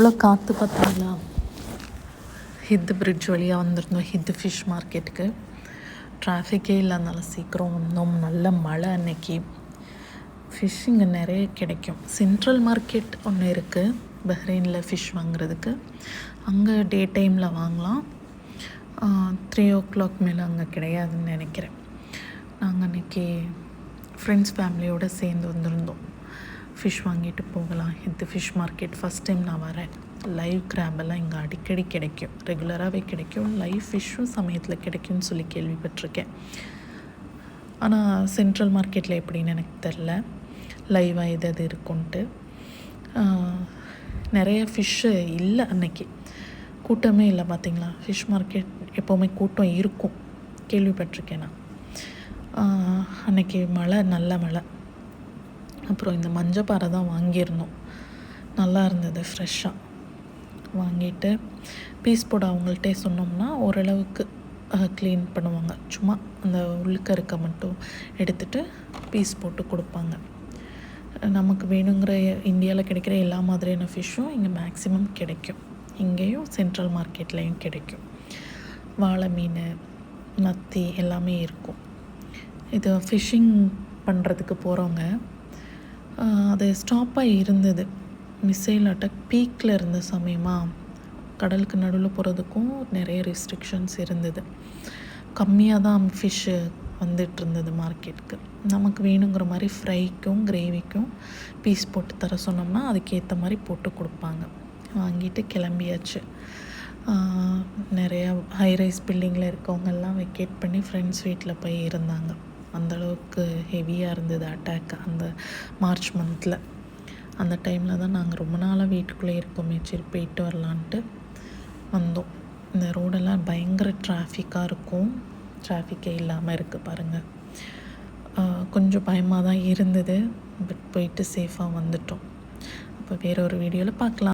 எவ்வளோ காற்று பார்த்தீங்களா. ஹித்து பிரிட்ஜ் வழியாக வந்திருந்தோம் ஹித்து ஃபிஷ் மார்க்கெட்டுக்கு. டிராஃபிக்கே இல்லாதனால சீக்கிரம் வந்தோம். நல்ல மழை அன்னைக்கு. ஃபிஷ் இங்கே நிறைய கிடைக்கும். சென்ட்ரல் மார்க்கெட் ஒன்று இருக்குது பஹ்ரைனில் ஃபிஷ் வாங்குறதுக்கு. அங்கே டே டைமில் வாங்கலாம். 3 o'clock மேலே அங்கே கிடையாதுன்னு நினைக்கிறேன். நாங்கள் அன்றைக்கி ஃப்ரெண்ட்ஸ் ஃபேமிலியோடு சேர்ந்து வந்திருந்தோம். ஃபிஷ் வாங்கிட்டு போகலாம். இது ஃபிஷ் மார்க்கெட் ஃபஸ்ட் டைம் நான் வரேன். லைவ் கிராபெல்லாம் இங்கே அடிக்கடி கிடைக்கும், ரெகுலராகவே கிடைக்கும். லைவ் ஃபிஷ்ஷும் சமயத்தில் கிடைக்கும்னு சொல்லி கேள்விப்பட்டிருக்கேன். ஆனால் சென்ட்ரல் மார்க்கெட்டில் எப்படின்னு எனக்கு தெரில, லைவாக எது இருக்குன்ட்டு. நிறைய ஃபிஷ்ஷு இல்லை அன்னைக்கு, கூட்டமே இல்லை. பார்த்திங்களா, ஃபிஷ் மார்க்கெட் எப்போவுமே கூட்டம் இருக்கும் கேள்விப்பட்டிருக்கேன் நான். அன்றைக்கி மழை, நல்ல மழை. அப்புறம் இந்த மஞ்சப்பாறை தான் வாங்கியிருந்தோம். நல்லா இருந்தது, ஃப்ரெஷ்ஷாக வாங்கிட்டு பீஸ் போட அவங்கள்ட்டே சொன்னோம்னா ஓரளவுக்கு க்ளீன் பண்ணுவாங்க. சும்மா அந்த உள்ளுக்க இருக்க மட்டும் எடுத்துகிட்டு பீஸ் போட்டு கொடுப்பாங்க. நமக்கு வேணுங்கிற இந்தியாவில் கிடைக்கிற எல்லா மாதிரியான ஃபிஷ்ஷும் இங்கே மேக்ஸிமம் கிடைக்கும். இங்கேயும் சென்ட்ரல் மார்க்கெட்லேயும் கிடைக்கும். வாழை மீன், நத்தி எல்லாமே இருக்கும். இது ஃபிஷ்ஷிங் பண்ணுறதுக்கு போகிறவங்க அது ஸ்டாப்பாக இருந்தது. மிசைல் அட்டாக் பீக்கில் இருந்த சமயமாக கடலுக்கு நடுவில் போகிறதுக்கும் நிறைய ரெஸ்ட்ரிக்ஷன்ஸ் இருந்தது. கம்மியாக தான் ஃபிஷ்ஷு வந்துட்டு இருந்தது மார்க்கெட்டுக்கு. நமக்கு வேணுங்கிற மாதிரி ஃப்ரைக்கும் கிரேவிக்கும் பீஸ் போட்டு தர சொன்னோம்னா அதுக்கேற்ற மாதிரி போட்டு கொடுப்பாங்க. வாங்கிட்டு கிளம்பியாச்சு. நிறையா ஹைரைஸ் பில்டிங்கில் இருக்கவங்கெல்லாம் வெக்கேட் பண்ணி ஃப்ரெண்ட்ஸ் வீட்டில் போய் இருந்தாங்க. அந்தளவுக்கு ஹெவியாக இருந்தது அட்டாக் அந்த மார்ச் மந்தில். அந்த டைமில் தான் நாங்கள் ரொம்ப நாளாக வீட்டுக்குள்ளே இருக்கோமே, சரி போயிட்டு வரலான்ட்டு வந்தோம். இந்த ரோடெல்லாம் பயங்கர டிராஃபிக்காக இருக்கும். டிராஃபிக்கே இல்லாமல் இருக்குது பாருங்கள். கொஞ்சம் பயமாக தான் இருந்தது, பட் போயிட்டு சேஃபாக வந்துட்டோம். அப்போ வேறு ஒரு வீடியோவில் பார்க்கலாம்.